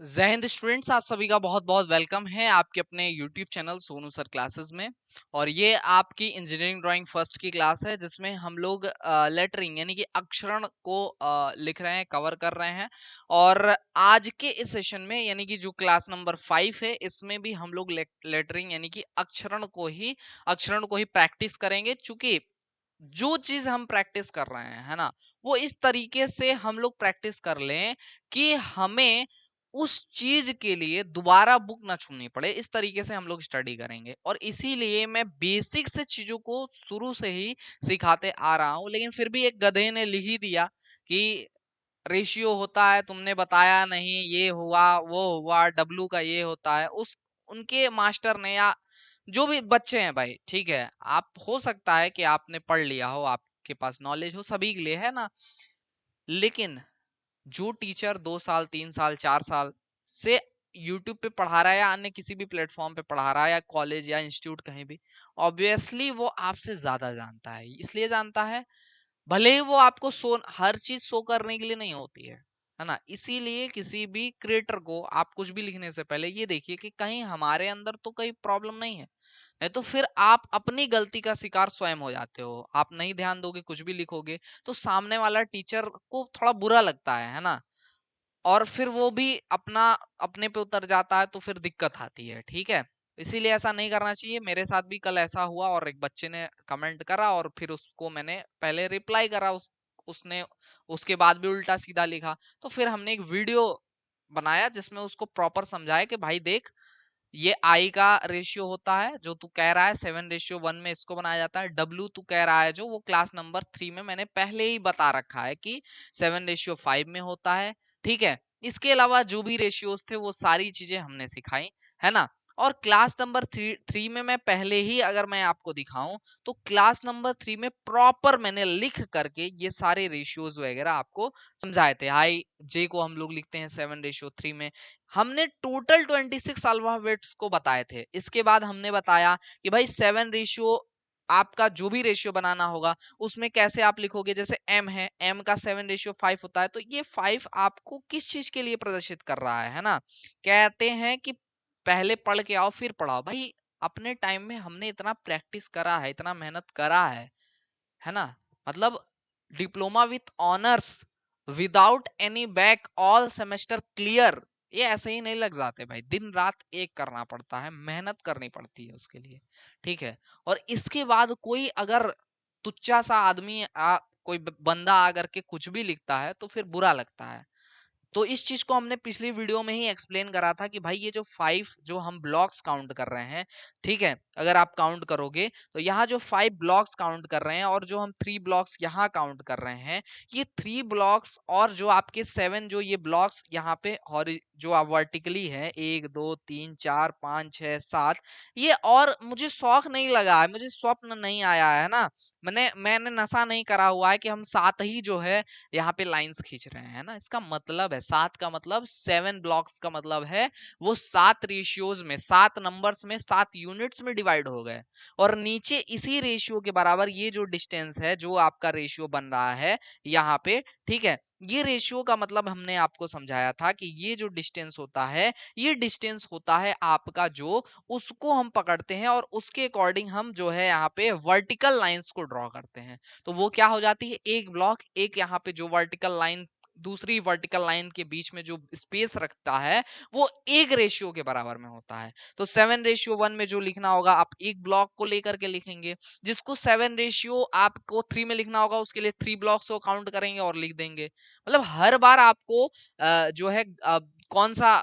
जय हिंद स्टूडेंट्स, आप सभी का बहुत बहुत वेलकम है आपके अपने YouTube channel Sonu sir classes में। और ये आपकी इंजीनियरिंग ड्राइंग फर्स्ट की क्लास है जिसमें हम लोग लेटरिंग यानी कि अक्षरण को लिख रहे हैं, कवर कर रहे हैं। और आज के इस सेशन में यानी कि जो क्लास नंबर 5 है, इसमें भी हम लोग लेटरिंग यानी कि अक्षरण को ही प्रैक्टिस करेंगे। चूंकि जो चीज हम प्रैक्टिस कर रहे हैं, है ना, वो इस तरीके से हम लोग प्रैक्टिस कर लें कि हमें उस चीज के लिए दोबारा बुक ना छूनी पड़े। इस तरीके से हम लोग स्टडी करेंगे और इसीलिए मैं बेसिक से चीजों को शुरू से ही सिखाते आ रहा हूं। लेकिन फिर भी एक गधे ने लिख ही दिया कि रेशियो होता है, तुमने बताया नहीं, ये हुआ वो हुआ, डब्लू का ये होता है। उस उनके मास्टर ने या जो भी बच्चे हैं भाई, ठीक है, आप हो सकता है कि आपने पढ़ लिया हो, आपके पास नॉलेज हो, सभी के लिए है ना। लेकिन जो टीचर 2 साल 3 साल 4 साल से यूट्यूब पे पढ़ा रहा है या अन्य किसी भी प्लेटफॉर्म पे पढ़ा रहा है या कॉलेज या इंस्टीट्यूट कहीं भी, ऑब्वियसली वो आपसे ज्यादा जानता है। इसलिए जानता है, भले ही वो आपको हर चीज शो करने के लिए नहीं होती है ना। इसीलिए किसी भी क्रिएटर को आप कुछ भी लिखने से पहले ये देखिए कि कहीं हमारे अंदर तो कोई प्रॉब्लम नहीं है। नहीं तो फिर आप अपनी गलती का शिकार स्वयं हो जाते हो। आप नहीं ध्यान दोगे, कुछ भी लिखोगे, तो सामने वाला टीचर को थोड़ा बुरा लगता है ना। और फिर वो भी अपना अपने पे उतर जाता है, तो फिर दिक्कत आती है। ठीक है, इसीलिए ऐसा नहीं करना चाहिए। मेरे साथ भी कल ऐसा हुआ और एक बच्चे ने कमेंट करा और फिर उसको मैंने पहले रिप्लाई करा, उसने उसके बाद भी उल्टा सीधा लिखा। तो फिर हमने एक वीडियो बनाया जिसमें उसको प्रॉपर समझाया कि भाई देख, ये आई का रेशियो होता है जो तू कह रहा है 7:1 में इसको बनाया जाता है। डब्ल्यू तू कह रहा है जो, वो क्लास नंबर 3 में मैंने पहले ही बता रखा है कि 7:5 में होता है। ठीक है, इसके अलावा जो भी रेशियोज थे वो सारी चीजें हमने सिखाई, है ना। और क्लास नंबर थ्री में मैं पहले ही अगर मैं आपको दिखाऊं, तो क्लास नंबर 3 में प्रॉपर मैंने लिख करके ये सारे रेशियोज वगैरह आपको समझाए थे। आई जे को हम लोग लिखते हैं 7:3 में। हमने टोटल 26 अल्फाबेट्स को बताए थे। इसके बाद हमने बताया कि भाई 7 रेशियो, आपका जो भी रेशियो बनाना होगा उसमें कैसे आप लिखोगे। जैसे एम है, एम का 7:5 होता है, तो ये 5 आपको किस चीज के लिए प्रदर्शित कर रहा है ना। कहते हैं कि पहले पढ़ के आओ फिर पढ़ाओ। भाई अपने टाइम में हमने इतना प्रैक्टिस करा है, इतना मेहनत करा है ना। मतलब diploma with honours, without any back, all semester clear, ये ऐसे ही नहीं लग जाते भाई। दिन रात एक करना पड़ता है, मेहनत करनी पड़ती है उसके लिए। ठीक है, और इसके बाद कोई अगर तुच्चा सा आदमी कोई बंदा आकर के कुछ भी लिखता है तो फिर बुरा लगता है। तो इस चीज को हमने पिछली वीडियो में ही एक्सप्लेन करा था कि भाई ये जो 5 जो हम ब्लॉक्स काउंट कर रहे हैं, ठीक है, अगर आप काउंट करोगे तो यहाँ जो 5 ब्लॉक्स काउंट कर रहे हैं और जो हम 3 ब्लॉक्स यहाँ काउंट कर रहे हैं, ये 3 ब्लॉक्स और जो आपके 7 जो ये ब्लॉक्स यहाँ पे जो आप वर्टिकली है, 1 2 3 4 5 6 7, ये और मुझे शौक नहीं लगा है, मुझे स्वप्न नहीं आया है ना। मैंने नशा नहीं करा हुआ है कि हम 7 ही जो है यहाँ पे लाइंस खींच रहे हैं ना। इसका मतलब है 7 का मतलब 7 ब्लॉक्स का मतलब है वो 7 रेशियोज में, 7 नंबर्स में, 7 यूनिट्स में डिवाइड हो गए। और नीचे इसी रेशियो के बराबर ये जो डिस्टेंस है, जो आपका रेशियो बन रहा है यहाँ पे, ठीक है, ये रेशियो का मतलब हमने आपको समझाया था कि ये जो डिस्टेंस होता है, ये डिस्टेंस होता है आपका जो, उसको हम पकड़ते हैं और उसके अकॉर्डिंग हम जो है यहाँ पे वर्टिकल लाइंस को ड्रॉ करते हैं। तो वो क्या हो जाती है, एक ब्लॉक, एक यहाँ पे जो वर्टिकल लाइन, दूसरी वर्टिकल लाइन के बीच में जो स्पेस रखता है, वो एक रेशियो के बराबर में होता है। तो 7:1 में जो लिखना होगा, आप एक ब्लॉक को लेकर के लिखेंगे। जिसको 7 रेशियो आपको 3 में लिखना होगा, उसके लिए 3 ब्लॉक्स को काउंट करेंगे और लिख देंगे। मतलब हर बार आपको जो है कौन सा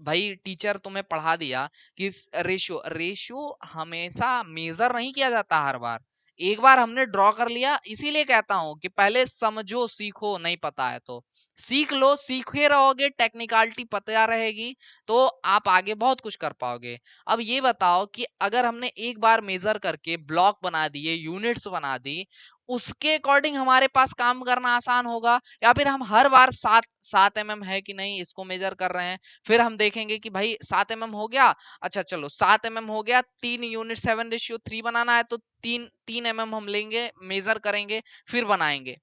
भाई टीचर तुम्हें पढ़ा दिया कि रेशियो रेशियो हमेशा मेजर नहीं किया जाता हर बार। एक बार हमने ड्रॉ कर लिया, इसीलिए कहता हूं कि पहले समझो सीखो, नहीं पता है तो सीख लो। सीखे रहोगे, टेक्निकलिटी पता रहेगी, तो आप आगे बहुत कुछ कर पाओगे। अब ये बताओ कि अगर हमने एक बार मेजर करके ब्लॉक बना दिए, यूनिट्स बना दी, उसके अकॉर्डिंग हमारे पास काम करना आसान होगा, या फिर हम हर बार 7 7 mm है कि नहीं इसको मेजर कर रहे हैं, फिर हम देखेंगे कि भाई 7 mm हो गया, अच्छा चलो 7 mm हो गया, 3 यूनिट 7:3 बनाना है, तो 3 3 mm हम लेंगे, मेजर करेंगे, फिर बनाएंगे।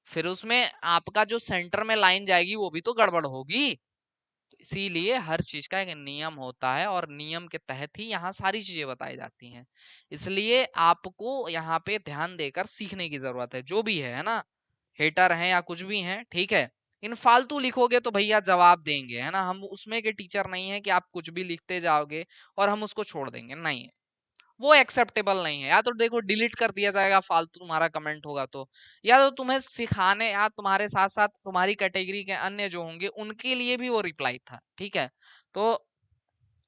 फिर उसमें आपका जो सेंटर में लाइन जाएगी वो भी तो गड़बड़ होगी। इसीलिए हर चीज का एक नियम होता है और नियम के तहत ही यहाँ सारी चीजें बताई जाती हैं। इसलिए आपको यहाँ पे ध्यान देकर सीखने की जरूरत है, जो भी है ना, हेटर हैं या कुछ भी हैं, ठीक है। इन फालतू लिखोगे तो भैया जवाब देंगे, है ना। हम उसमें के टीचर नहीं है कि आप कुछ भी लिखते जाओगे और हम उसको छोड़ देंगे, नहीं, वो एक्सेप्टेबल नहीं है। या तो देखो डिलीट कर दिया जाएगा फालतू तुम्हारा कमेंट होगा तो, या तो तुम्हें सिखाने या तुम्हारे साथ साथ तुम्हारी कैटेगरी के अन्य जो होंगे उनके लिए भी वो रिप्लाई था, ठीक है। तो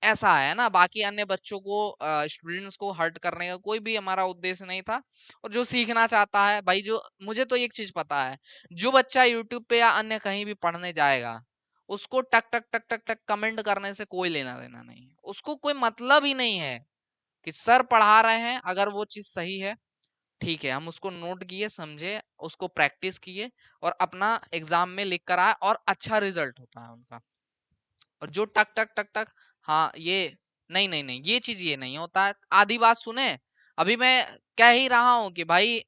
ऐसा है ना, बाकी अन्य बच्चों को, स्टूडेंट्स को हर्ट करने का कोई भी हमारा उद्देश्य नहीं था। और जो सीखना चाहता है भाई, जो मुझे तो एक चीज पता है, जो बच्चा यूट्यूब पे या अन्य कहीं भी पढ़ने जाएगा, उसको टक टक टक टक टक कमेंट करने से कोई लेना देना नहीं है। उसको कोई मतलब ही नहीं है कि सर पढ़ा रहे हैं, अगर वो चीज सही है, ठीक है, हम उसको नोट किए, समझे, उसको प्रैक्टिस किए और अपना एग्जाम में लिख कर आए और अच्छा रिजल्ट होता है उनका। और जो टक टक टक टक, हाँ ये, नहीं नहीं नहीं, ये चीज ये नहीं होता है। आधी बात सुने, अभी मैं कह ही रहा हूँ कि भाई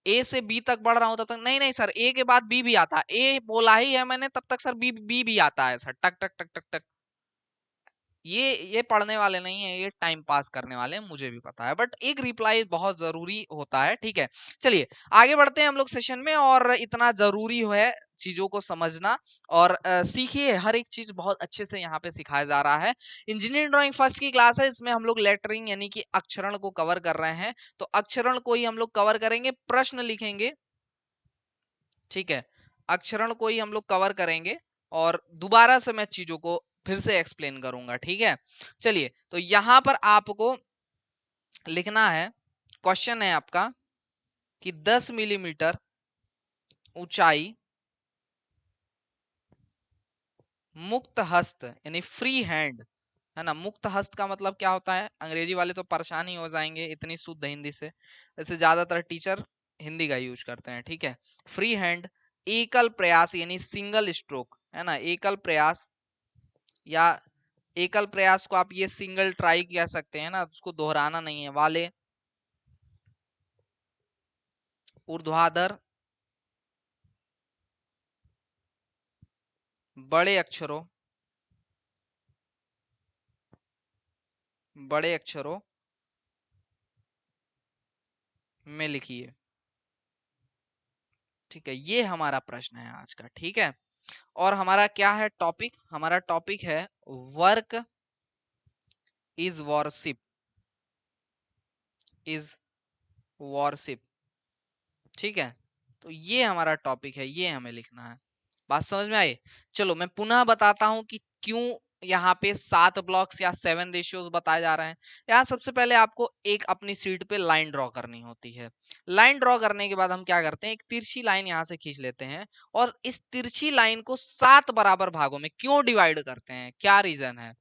ए से बी तक बढ़ रहा हूँ, तब तक नहीं नहीं सर ए के बाद बी भी आता है, ए बोला ही है मैंने, तब तक सर बी बी भी आता है सर, टक टक टक टक टक। ये पढ़ने वाले नहीं है, ये टाइम पास करने वाले हैं, मुझे भी पता है, बट एक रिप्लाई बहुत जरूरी होता है, ठीक है। चलिए आगे बढ़ते हैं हम लोग सेशन में, और इतना जरूरी है चीजों को समझना। और सीखिए, हर एक चीज बहुत अच्छे से यहाँ पे सिखाया जा रहा है। इंजीनियरिंग ड्राइंग फर्स्ट की क्लास है, इसमें हम लोग लेटरिंग यानी कि अक्षरण को कवर कर रहे हैं। तो अक्षरण को ही हम लोग कवर करेंगे, प्रश्न लिखेंगे, ठीक है। अक्षरण को ही हम लोग कवर करेंगे और दोबारा से मैं चीजों को फिर से एक्सप्लेन करूंगा, ठीक है। चलिए, तो यहां पर आपको लिखना है, क्वेश्चन है आपका कि 10 मिलीमीटर ऊंचाई मुक्त हस्त यानी फ्री हैंड, है ना। मुक्त हस्त का मतलब क्या होता है, अंग्रेजी वाले तो परेशान ही हो जाएंगे इतनी शुद्ध हिंदी से, वैसे ज्यादातर टीचर हिंदी का यूज करते हैं, ठीक है। फ्री हैंड, एकल प्रयास यानी सिंगल स्ट्रोक, है ना, एकल प्रयास, या एकल प्रयास को आप ये सिंगल ट्राई कह सकते हैं ना, उसको दोहराना नहीं है, वाले ऊर्ध्वाधर बड़े अक्षरों, बड़े अक्षरों में लिखिए, ठीक है। ये हमारा प्रश्न है आज का, ठीक है। और हमारा क्या है टॉपिक, हमारा टॉपिक है work is worship, is worship, ठीक है। तो ये हमारा टॉपिक है, ये हमें लिखना है। बात समझ में आई। चलो मैं पुनः बताता हूं कि क्यों यहाँ पे 7 ब्लॉक्स या 7 रेशियोज बताए जा रहे हैं। यहाँ सबसे पहले आपको एक अपनी सीट पे लाइन ड्रॉ करनी होती है। लाइन ड्रॉ करने के बाद हम क्या करते हैं, एक तिरछी लाइन यहाँ से खींच लेते हैं और इस तिरछी लाइन को 7 बराबर भागों में क्यों डिवाइड करते हैं, क्या रीजन है।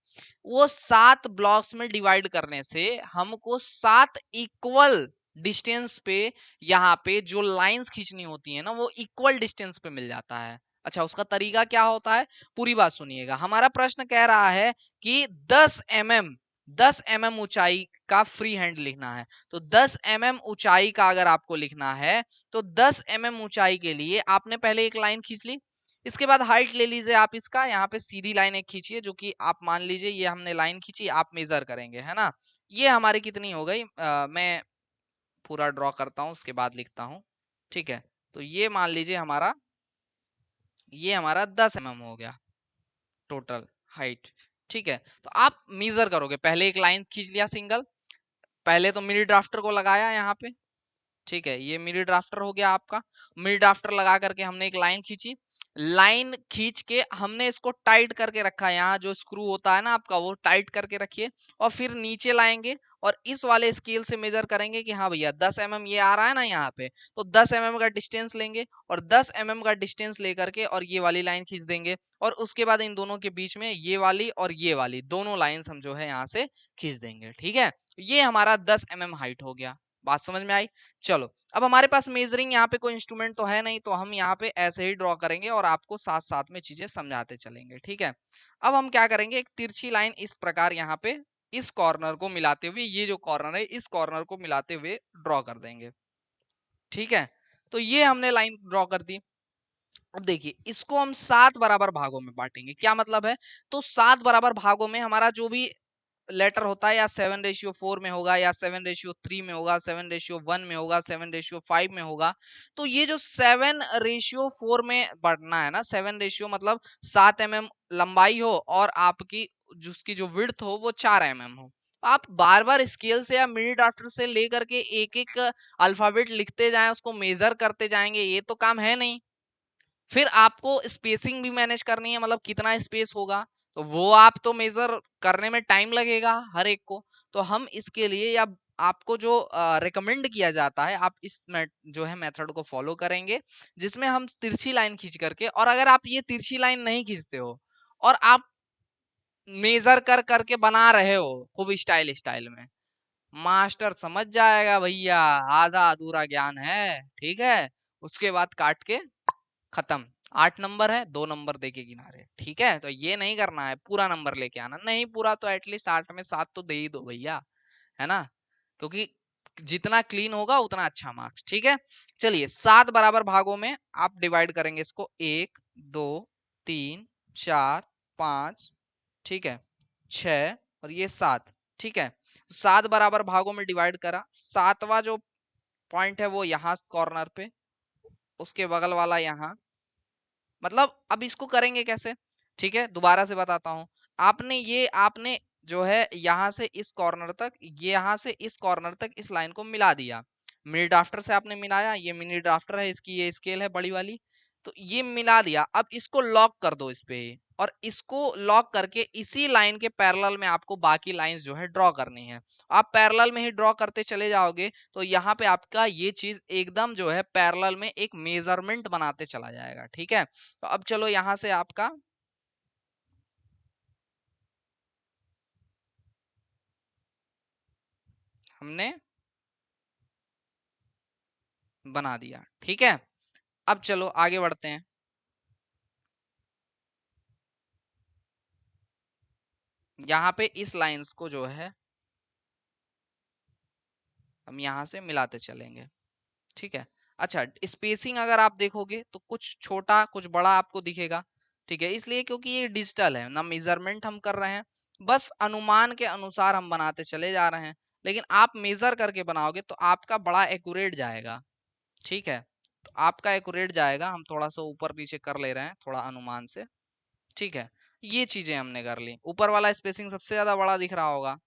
वो 7 ब्लॉक्स में डिवाइड करने से हमको 7 इक्वल डिस्टेंस पे यहाँ पे जो लाइंस खींचनी होती है ना, वो इक्वल डिस्टेंस पे मिल जाता है। अच्छा, उसका तरीका क्या होता है, पूरी बात सुनिएगा। हमारा प्रश्न कह रहा है कि 10 mm ऊंचाई का फ्री हैंड लिखना है। तो 10 mm ऊंचाई का अगर आपको लिखना है, तो 10 mm ऊंचाई के लिए आपने पहले एक लाइन खींच ली। इसके बाद हाइट ले लीजिए आप इसका, यहाँ पे सीधी लाइन एक खींचिए, जो कि आप मान लीजिए ये हमने लाइन खींची, आप मेजर करेंगे, है ना। ये हमारी कितनी हो गई, मैं पूरा ड्रॉ करता हूँ उसके बाद लिखता हूँ, ठीक है। तो ये हमारा 10 mm हो गया टोटल हाइट, ठीक है। तो आप मेजर करोगे, पहले एक लाइन खींच लिया सिंगल, पहले तो मिनी ड्राफ्टर को लगाया यहाँ पे, ठीक है। ये मिडी ड्राफ्टर हो गया आपका। मिडी ड्राफ्टर लगा करके हमने एक लाइन खींची, लाइन खींच के हमने इसको टाइट करके रखा, यहाँ जो स्क्रू होता है ना आपका, वो टाइट करके रखिए। और फिर नीचे लाएंगे और इस वाले स्केल से मेजर करेंगे कि हाँ भैया 10 mm ये आ रहा है ना यहाँ पे, तो 10 mm का डिस्टेंस लेंगे और 10 mm का डिस्टेंस लेकर के और ये वाली लाइन खींच देंगे। और उसके बाद इन दोनों के बीच में ये वाली और ये वाली दोनों लाइंस हम जो है यहाँ से खींच देंगे, ठीक है। ये हमारा 10 mm हाइट हो गया। बात समझ में आई। चलो, अब हमारे पास मेजरिंग यहाँ पे कोई इंस्ट्रूमेंट तो है नहीं, तो हम यहाँ पे ऐसे ही ड्रॉ करेंगे और आपको साथ साथ में चीजें समझाते चलेंगे, ठीक है। अब हम क्या करेंगे, एक तिरछी लाइन इस प्रकार यहाँ पे इस कॉर्नर को मिलाते हुए, ये जो कॉर्नर है इस कॉर्नर को मिलाते हुए ड्रॉ कर देंगे, ठीक है। तो ये हमने लाइन ड्रॉ कर दी। अब देखिए इसको हम 7 बराबर भागों में बांटेंगे। क्या मतलब है? तो 7 बराबर भागों में हमारा जो भी लेटर होता है या 7:4 में होगा, या 7:3 में होगा, 7:1 में होगा, 7:5 में होगा। तो ये जो 7:4 में बढ़ना है ना, 7 रेशियो मतलब 7 mm लंबाई हो और आपकी जिसकी जो विड्थ हो वो 4 mm हो। आप बार बार स्केल से या मिनी ड्राफ्टर से लेकर के एक एक अल्फाबेट लिखते जाएं, उसको मेजर करते जाएंगे, ये तो काम है नहीं। फिर आपको स्पेसिंग भी मैनेज करनी है, मतलब कितना स्पेस होगा, तो वो आप तो मेजर करने में टाइम लगेगा हर एक को। तो हम इसके लिए या आपको जो रिकमेंड किया जाता है, आप इस जो है मेथड को फॉलो करेंगे, जिसमें हम तिरछी लाइन खींच करके, और अगर आप ये तिरछी लाइन नहीं खींचते हो और आप मेजर कर करके बना रहे हो खूब स्टाइल स्टाइल में, मास्टर समझ जाएगा भैया आधा अधूरा ज्ञान है। ठीक है, उसके बाद काट के खत्म। 8 नंबर है, 2 नंबर दे के किनारे। ठीक है, तो ये नहीं करना है, पूरा नंबर लेके आना। नहीं पूरा तो एटलीस्ट 8 में 7 तो दे ही दो भैया, है ना, क्योंकि जितना क्लीन होगा उतना अच्छा मार्क्स। ठीक है, चलिए 7 बराबर भागों में आप डिवाइड करेंगे इसको, 1 2 3 4 5, ठीक है, 6 और ये 7। ठीक है, 7 बराबर भागों में डिवाइड करा, सातवां जो पॉइंट है वो यहाँ कॉर्नर पे, उसके बगल वाला यहाँ, मतलब अब इसको करेंगे कैसे? ठीक है, दोबारा से बताता हूं। आपने जो है यहाँ से इस कॉर्नर तक, ये यहाँ से इस कॉर्नर तक इस लाइन को मिला दिया, मिनी ड्राफ्टर से आपने मिलाया, ये मिनी ड्राफ्टर है, इसकी ये स्केल है बड़ी वाली, तो ये मिला दिया। अब इसको लॉक कर दो इस पे, और इसको लॉक करके इसी लाइन के पैरेलल में आपको बाकी लाइंस जो है ड्रॉ करनी है। आप पैरेलल में ही ड्रॉ करते चले जाओगे तो यहाँ पे आपका ये चीज एकदम जो है पैरेलल में एक मेजरमेंट बनाते चला जाएगा। ठीक है, तो अब चलो यहां से आपका हमने बना दिया। ठीक है, अब चलो आगे बढ़ते हैं। यहाँ पे इस लाइंस को जो है हम यहाँ से मिलाते चलेंगे। ठीक है, अच्छा स्पेसिंग अगर आप देखोगे तो कुछ छोटा कुछ बड़ा आपको दिखेगा। ठीक है, इसलिए क्योंकि ये डिजिटल है ना, मेजरमेंट हम कर रहे हैं, बस अनुमान के अनुसार हम बनाते चले जा रहे हैं। लेकिन आप मेजर करके बनाओगे तो आपका बड़ा एक्यूरेट जाएगा। ठीक है, तो आपका एक्यूरेट जाएगा, हम थोड़ा सा ऊपर नीचे कर ले रहे हैं थोड़ा अनुमान से। ठीक है, ये चीजें हमने कर ली। ऊपर वाला स्पेसिंग सबसे ज्यादा बड़ा दिख रहा होगा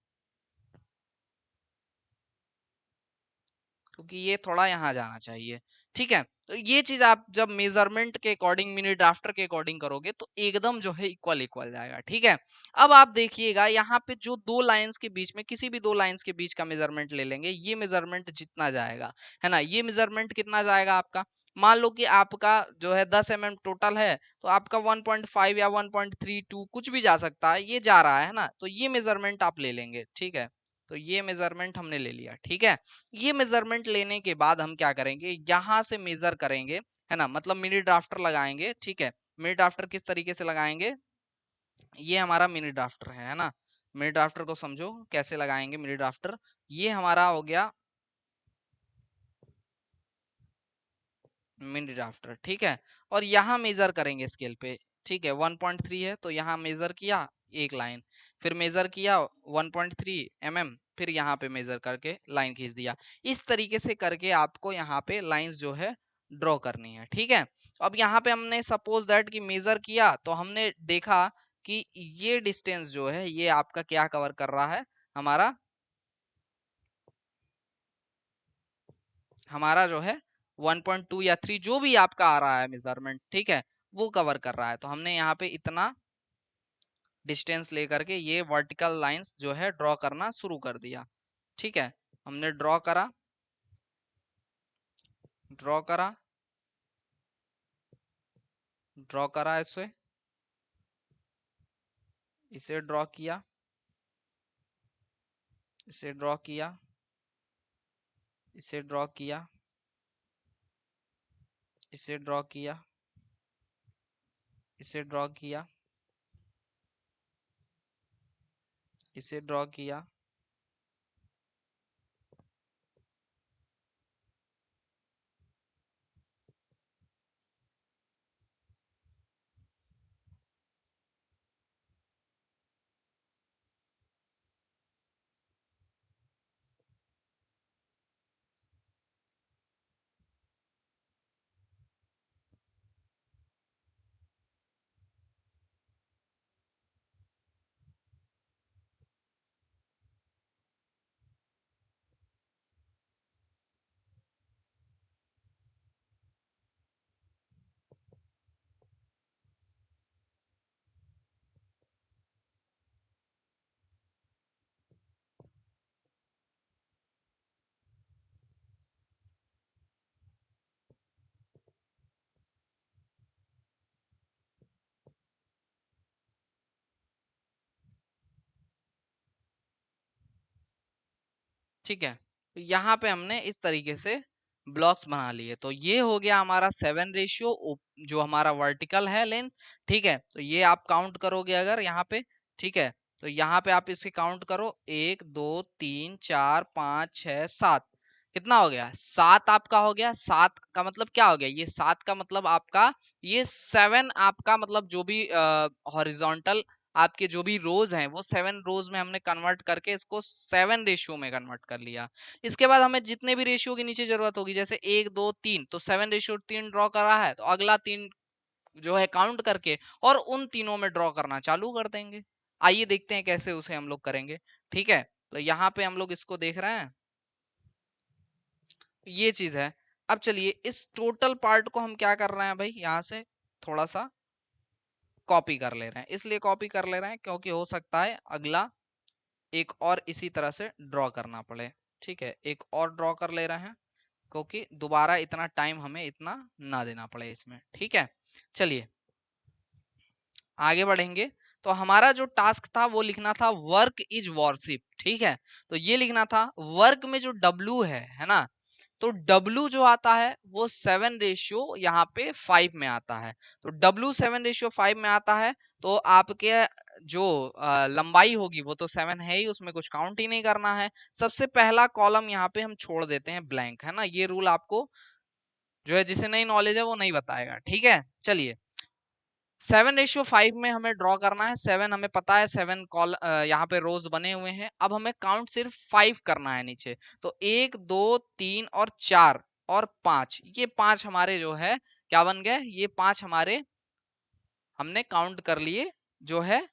क्योंकि ये थोड़ा यहाँ जाना चाहिए। ठीक है, तो ये चीज आप जब मेजरमेंट के अकॉर्डिंग मिनी ड्राफ्टर के अकॉर्डिंग करोगे तो एकदम जो है इक्वल इक्वल जाएगा। ठीक है, अब आप देखिएगा यहाँ पे जो दो लाइंस के बीच में, किसी भी दो लाइंस के बीच का मेजरमेंट ले लेंगे, ये मेजरमेंट जितना जाएगा, है ना, ये मेजरमेंट कितना जाएगा आपका, मान लो कि आपका जो है 10 mm टोटल है, तो आपका 1.5 या 1.32 कुछ भी जा सकता है, ये जा रहा है ना, तो ये मेजरमेंट आप ले लेंगे। ठीक है, तो ये मेजरमेंट हमने ले लिया। ठीक है, ये मेजरमेंट लेने के बाद हम क्या करेंगे, यहां से मेजर करेंगे, है ना, मतलब मिनी ड्राफ्टर लगाएंगे। ठीक है, मिनी ड्राफ्टर किस तरीके से लगाएंगे, ये हमारा मिनी ड्राफ्टर है ना, मिनी ड्राफ्टर को समझो कैसे लगाएंगे मिनी ड्राफ्टर। ये हमारा हो गया मिनी ड्राफ्टर। ठीक है, और यहाँ मेजर करेंगे स्केल पे। ठीक है, 1.3 है तो यहाँ मेजर किया एक लाइन, फिर मेजर किया 1.3 mm, फिर यहाँ पे मेजर करके लाइन खींच दिया। इस तरीके से करके आपको यहाँ पे लाइंस जो है ड्रॉ करनी है। ठीक है, अब यहाँ पे हमने सपोज दैट कि मेजर किया तो हमने देखा कि ये डिस्टेंस जो है ये आपका क्या कवर कर रहा है, हमारा हमारा जो है 1.2 या 3 जो भी आपका आ रहा है मेजरमेंट, ठीक है, वो कवर कर रहा है। तो हमने यहाँ पे इतना डिस्टेंस लेकर के ये वर्टिकल लाइंस जो है ड्रॉ करना शुरू कर दिया। ठीक है, हमने ड्रॉ करा ड्रॉ करा इसे ड्रॉ किया, इसे ड्रॉ किया, इसे ड्रॉ किया, इसे ड्रॉ किया, इसे ड्रॉ किया, इसे ड्रॉ किया, ठीक है। तो यहाँ पे हमने इस तरीके से ब्लॉक्स बना लिए। तो ये हो गया हमारा 7 रेशियो, जो हमारा वर्टिकल है लेंथ। ठीक है, तो ये आप काउंट करोगे अगर यहाँ पे, ठीक है, तो यहाँ पे आप इसके काउंट करो, 1 2 3 4 5 6 7। कितना हो गया? 7 आपका हो गया। 7 का मतलब क्या हो गया? ये 7 का मतलब आपका, ये 7 आपका मतलब जो भी हॉरिजॉन्टल आपके जो भी रोज हैं वो 7 रोज में हमने कन्वर्ट करके इसको 7 रेशियो में कन्वर्ट कर लिया। इसके बाद हमें जितने भी रेशियो के नीचे जरूरत होगी, जैसे 1 2 3, तो 7 रेशियो 3 ड्रॉ करा है, तो अगला 3 जो है काउंट करके और उन तीनों में ड्रॉ करना चालू कर देंगे। आइए देखते हैं कैसे उसे हम लोग करेंगे। ठीक है, तो यहाँ पे हम लोग इसको देख रहे हैं, ये चीज है। अब चलिए इस टोटल पार्ट को हम क्या कर रहे हैं भाई, यहाँ से थोड़ा सा कॉपी कर ले रहे हैं। इसलिए कॉपी कर ले रहे हैं क्योंकि हो सकता है अगला एक और इसी तरह से ड्रॉ करना पड़े। ठीक है, एक और ड्रॉ कर ले रहे हैं क्योंकि दोबारा इतना टाइम हमें इतना ना देना पड़े इसमें। ठीक है, चलिए आगे बढ़ेंगे। तो हमारा जो टास्क था वो लिखना था वर्क इज वॉरशिप। ठीक है, तो ये लिखना था। वर्क में जो डब्लू है ना, तो डब्लू जो आता है वो 7 रेशियो यहाँ पे 5 में आता है। तो डब्लू 7 रेशियो 5 में आता है। तो आपके जो लंबाई होगी वो तो 7 है ही, उसमें कुछ काउंट ही नहीं करना है। सबसे पहला कॉलम यहाँ पे हम छोड़ देते हैं ब्लैंक, है ना। ये रूल आपको जो है, जिसे नहीं नॉलेज है वो नहीं बताएगा। ठीक है, चलिए 7 रेशियो 5 में हमें ड्रॉ करना है। 7 हमें पता है, 7 कॉल यहाँ पे रोज बने हुए हैं। अब हमें काउंट सिर्फ 5 करना है नीचे। तो 1 2 3 और 4 और 5, ये 5 हमारे जो है क्या बन गए, ये 5 हमारे हमने काउंट कर लिए जो है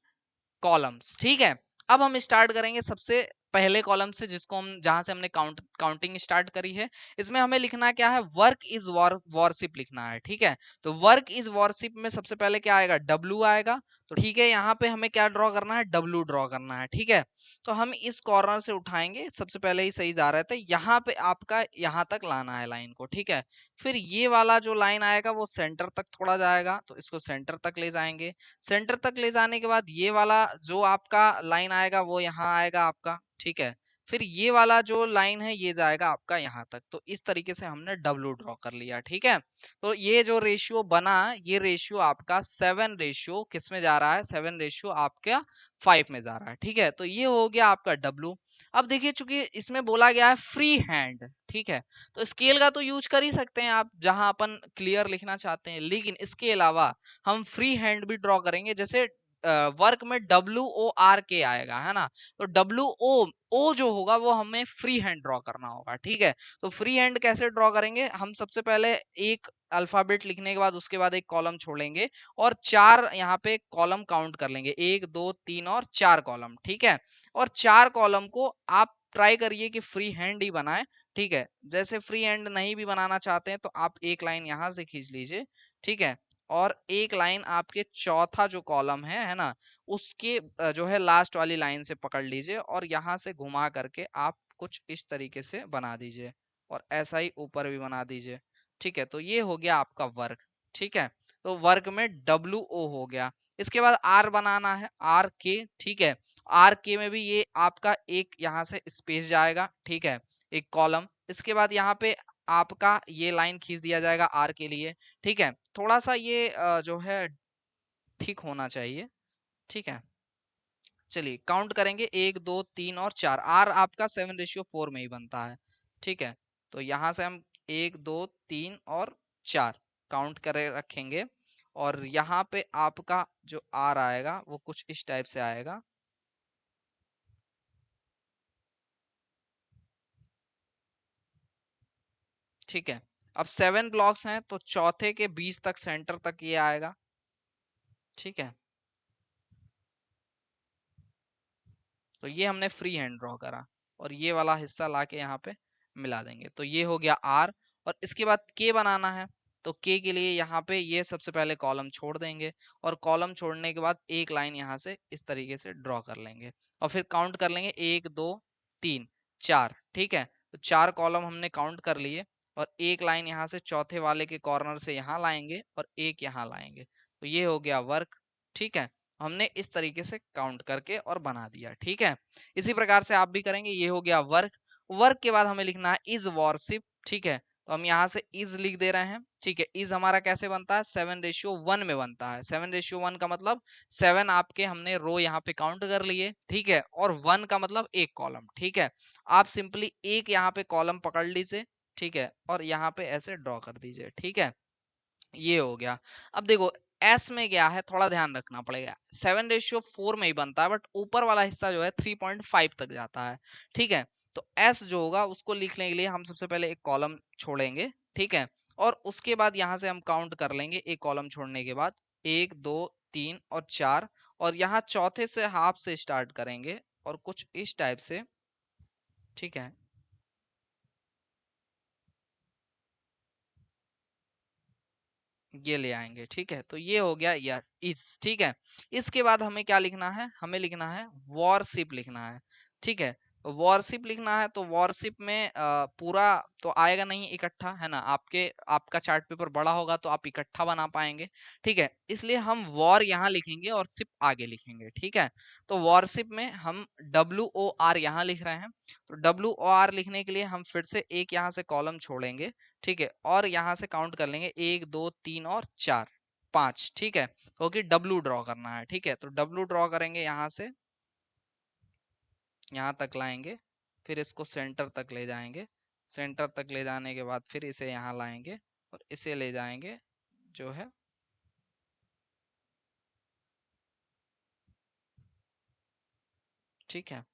कॉलम्स। ठीक है, अब हम स्टार्ट करेंगे सबसे पहले कॉलम से, जिसको हम जहां से हमने काउंटिंग स्टार्ट करी है। इसमें हमें लिखना क्या है, वर्क इज वॉरशिप लिखना है। ठीक है, तो वर्क इज वॉरशिप में सबसे पहले क्या आएगा, डब्लू आएगा। तो ठीक है, यहाँ पे हमें क्या ड्रॉ करना है, डब्लू ड्रॉ करना है। ठीक है, तो हम इस कॉर्नर से उठाएंगे, सबसे पहले ही सही जा रहे थे, यहाँ पे आपका यहाँ तक लाना है लाइन को। ठीक है, फिर ये वाला जो लाइन आएगा वो सेंटर तक थोड़ा जाएगा, तो इसको सेंटर तक ले जाएंगे। सेंटर तक ले जाने के बाद ये वाला जो आपका लाइन आएगा वो यहाँ आएगा आपका। ठीक है, फिर ये वाला जो लाइन है ये जाएगा आपका यहाँ तक। तो इस तरीके से हमने डब्लू ड्रॉ कर लिया। ठीक है, तो ये जो रेशियो बना, ये रेशियो आपका 7 रेशियो किस में जा रहा है, 7 रेशियो आपका 5 में जा रहा है। ठीक है, तो ये हो गया आपका डब्लू। अब देखिए, चूंकि इसमें बोला गया है फ्री हैंड, ठीक है, तो स्केल का तो यूज कर ही सकते हैं आप जहां अपन क्लियर लिखना चाहते हैं, लेकिन इसके अलावा हम फ्री हैंड भी ड्रॉ करेंगे। जैसे वर्क में WORK आएगा, है ना, तो WO जो होगा वो हमें फ्री हैंड ड्रॉ करना होगा। ठीक है, तो फ्री हैंड कैसे ड्रॉ करेंगे, हम सबसे पहले एक अल्फाबेट लिखने के बाद उसके बाद एक कॉलम छोड़ेंगे और 4 यहाँ पे कॉलम काउंट कर लेंगे, 1 2 3 और 4 कॉलम। ठीक है, और 4 कॉलम को आप ट्राई करिए कि फ्री हैंड ही बनाए। ठीक है, जैसे फ्री हैंड नहीं भी बनाना चाहते हैं तो आप एक लाइन यहाँ से खींच लीजिए। ठीक है, और एक लाइन आपके चौथा जो कॉलम है ना, उसके जो है लास्ट वाली लाइन से पकड़ लीजिए और यहाँ से घुमा करके आप कुछ इस तरीके से बना दीजिए और ऐसा ही ऊपर भी बना दीजिए। ठीक है, तो ये हो गया आपका वर्क। ठीक है, तो वर्क में WO हो गया। इसके बाद आर बनाना है, RK। ठीक है, RK में भी ये आपका एक यहाँ से स्पेस जाएगा। ठीक है, एक कॉलम। इसके बाद यहाँ पे आपका ये लाइन खींच दिया जाएगा आर के लिए। ठीक है, थोड़ा सा ये जो है ठीक होना चाहिए। ठीक है, चलिए काउंट करेंगे, 1 2 3 और 4। आर आपका 7 रेशियो 4 में ही बनता है। ठीक है, तो यहाँ से हम 1 2 3 और 4 काउंट करे रखेंगे और यहाँ पे आपका जो आर आएगा वो कुछ इस टाइप से आएगा। ठीक है, अब 7 ब्लॉक्स हैं तो चौथे के 20 तक सेंटर तक ये आएगा। ठीक है, तो ये हमने फ्री हैंड ड्रॉ करा और ये वाला हिस्सा लाके यहाँ पे मिला देंगे। तो ये हो गया आर। और इसके बाद के बनाना है, तो के के लिए यहाँ पे ये सबसे पहले कॉलम छोड़ देंगे और कॉलम छोड़ने के बाद एक लाइन यहाँ से इस तरीके से ड्रॉ कर लेंगे और फिर काउंट कर लेंगे, 1 2 3 4। ठीक है, तो 4 कॉलम हमने काउंट कर लिए और एक लाइन यहाँ से चौथे वाले के कॉर्नर से यहाँ लाएंगे और एक यहाँ लाएंगे। तो ये हो गया वर्क। ठीक है, हमने इस तरीके से काउंट करके और बना दिया। ठीक है, इसी प्रकार से आप भी करेंगे। ये हो गया वर्क वर्क के बाद हमें लिखना है इज वॉरशिप, ठीक है। तो हम यहाँ से इज लिख दे रहे हैं, ठीक है। इज हमारा कैसे बनता है, 7:1 में बनता है। 7:1 का मतलब 7 आपके हमने रो यहाँ पे काउंट कर लिए, ठीक है, और 1 का मतलब एक कॉलम, ठीक है। आप सिंपली एक यहाँ पे कॉलम पकड़ लीजिए, ठीक है, और यहाँ पे ऐसे ड्रॉ कर दीजिए, ठीक है। ये हो गया। अब देखो एस में क्या है, थोड़ा ध्यान रखना पड़ेगा। 7:4 में ही बनता है, बट ऊपर वाला हिस्सा जो है 3.5 तक जाता है, ठीक है। तो एस जो होगा उसको लिखने के लिए हम सबसे पहले एक कॉलम छोड़ेंगे, ठीक है, और उसके बाद यहाँ से हम काउंट कर लेंगे एक कॉलम छोड़ने के बाद, 1 2 3 और 4, और यहाँ चौथे से हाफ से स्टार्ट करेंगे और कुछ इस टाइप से, ठीक है। ये ले आएंगे, ठीक है। तो ये हो गया यस इस, ठीक है। इसके बाद हमें क्या लिखना है, हमें लिखना है वॉरशिप लिखना है, ठीक है। वॉरशिप लिखना है तो वॉरशिप में पूरा तो आएगा नहीं इकट्ठा, है ना। आपका चार्ट पेपर बड़ा होगा तो आप इकट्ठा बना पाएंगे, ठीक है। इसलिए हम वॉर यहाँ लिखेंगे और सिप आगे लिखेंगे, ठीक है। तो वॉरशिप में हम WOR यहाँ लिख रहे हैं। तो WOR लिखने के लिए हम फिर से एक यहाँ से कॉलम छोड़ेंगे, ठीक है, और यहाँ से काउंट कर लेंगे 1 2 3 और 4 5, ठीक है, क्योंकि डब्लू ड्रॉ करना है, ठीक है। तो डब्लू ड्रॉ करेंगे, यहाँ से यहाँ तक लाएंगे, फिर इसको सेंटर तक ले जाएंगे, सेंटर तक ले जाने के बाद फिर इसे यहाँ लाएंगे और इसे ले जाएंगे जो है, ठीक है।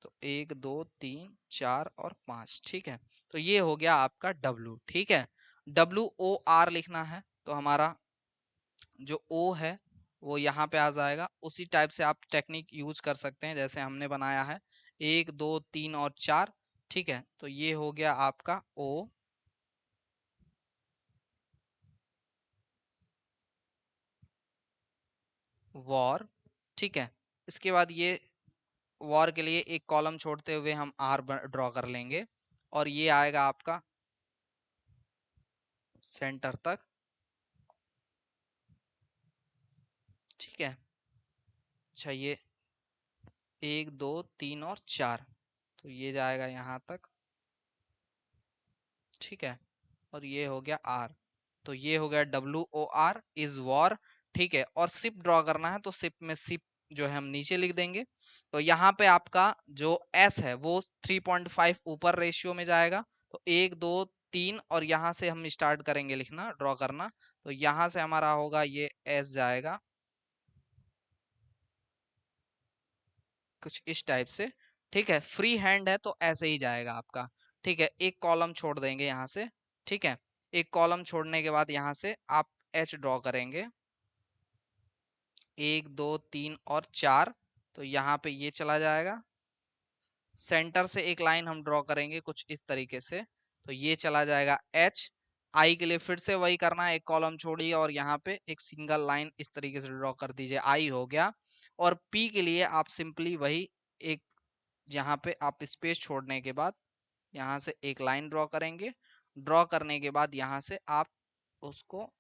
तो 1 2 3 4 और 5, ठीक है। तो ये हो गया आपका डब्लू, ठीक है। WOR लिखना है तो हमारा जो ओ है वो यहाँ पे आ जाएगा। उसी टाइप से आप टेक्निक यूज कर सकते हैं जैसे हमने बनाया है, 1 2 3 और 4, ठीक है। तो ये हो गया आपका ओ वॉर, ठीक है। इसके बाद ये वॉर के लिए एक कॉलम छोड़ते हुए हम आर ड्रॉ कर लेंगे और ये आएगा आपका सेंटर तक, ठीक है। अच्छा ये 1 2 3 और 4, तो ये जाएगा यहाँ तक, ठीक है। और ये हो गया आर, तो ये हो गया WOR इज वॉर, ठीक है। और सिप ड्रॉ करना है तो सिप में सिप जो है हम नीचे लिख देंगे। तो यहाँ पे आपका जो एस है वो 3.5 ऊपर रेशियो में जाएगा। तो 1 2 3 और यहाँ से हम स्टार्ट करेंगे लिखना ड्रॉ करना। तो यहाँ से हमारा होगा ये एस जाएगा कुछ इस टाइप से, ठीक है। फ्री हैंड है तो ऐसे ही जाएगा आपका, ठीक है। एक कॉलम छोड़ देंगे यहाँ से, ठीक है। एक कॉलम छोड़ने के बाद यहाँ से आप एच ड्रॉ करेंगे, 1 2 3 और 4, तो यहाँ पे ये चला जाएगा। सेंटर से एक लाइन हम ड्रॉ करेंगे कुछ इस तरीके से, तो ये चला जाएगा एच। आई के लिए फिर से वही करना है, एक कॉलम छोड़िए और यहाँ पे एक सिंगल लाइन इस तरीके से ड्रॉ कर दीजिए, आई हो गया। और पी के लिए आप सिंपली वही एक, यहाँ पे आप स्पेस छोड़ने के बाद यहाँ से एक लाइन ड्रॉ करेंगे। ड्रॉ करने के बाद यहाँ से आप उसको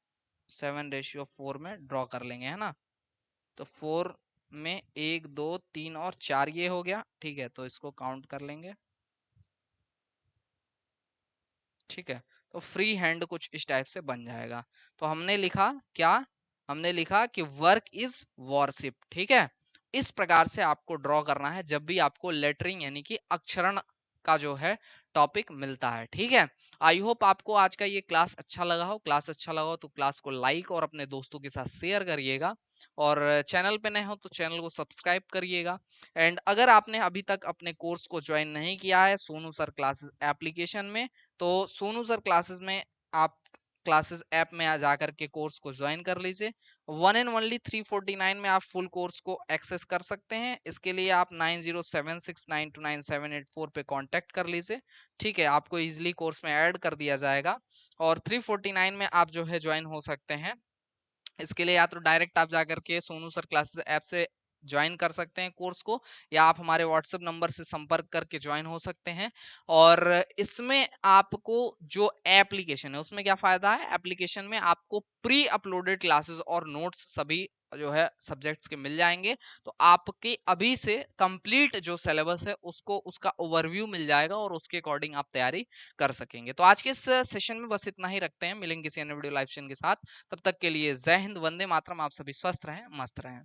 7:4 में ड्रॉ कर लेंगे, है ना। तो 4 में 1 2 3 और 4 ये हो गया, ठीक है। तो इसको काउंट कर लेंगे, ठीक है। तो फ्री हैंड कुछ इस टाइप से बन जाएगा। तो हमने लिखा क्या, हमने लिखा कि वर्क इज वॉरशिप, ठीक है। इस प्रकार से आपको ड्रॉ करना है जब भी आपको लेटरिंग यानी कि अक्षरण का जो है टॉपिक मिलता है, ठीक है। आई होप आपको आज का ये क्लास अच्छा लगा हो। क्लास अच्छा लगा हो तो क्लास को लाइक और अपने दोस्तों के साथ शेयर करिएगा, और चैनल पे नए हो तो चैनल को सब्सक्राइब करिएगा। एंड अगर आपने अभी तक अपने कोर्स को ज्वाइन नहीं किया है सोनू सर क्लासेस एप्लीकेशन में, तो सोनू सर क्लासेस में आप क्लासेस ऐप में आ जाकर के कोर्स को ज्वाइन कर लीजिए। वन एंड ओनली 349 में आप फुल कोर्स को एक्सेस कर सकते हैं। इसके लिए आप 9076929784 पे कांटेक्ट कर लीजिए, ठीक है। आपको इजीली कोर्स में ऐड कर दिया जाएगा और 349 में आप जो है ज्वाइन हो सकते हैं। इसके लिए या तो डायरेक्ट आप जाकर के सोनू सर क्लासेस ऐप से ज्वाइन कर सकते हैं कोर्स को, या आप हमारे व्हाट्सएप नंबर से संपर्क करके ज्वाइन हो सकते हैं। और इसमें आपको जो एप्लीकेशन है उसमें क्या फायदा है, एप्लीकेशन में आपको प्री अपलोडेड क्लासेस और नोट्स सभी जो है सब्जेक्ट्स के मिल जाएंगे। तो आपके अभी से कंप्लीट जो सिलेबस है उसको उसका ओवरव्यू मिल जाएगा और उसके अकॉर्डिंग आप तैयारी कर सकेंगे। तो आज के इस सेशन में बस इतना ही रखते हैं, मिलेंगे किसी अन्य वीडियो लाइव सेशन के साथ। तब तक के लिए जय हिंद, वंदे मातरम। आप सभी स्वस्थ रहें, मस्त रहें।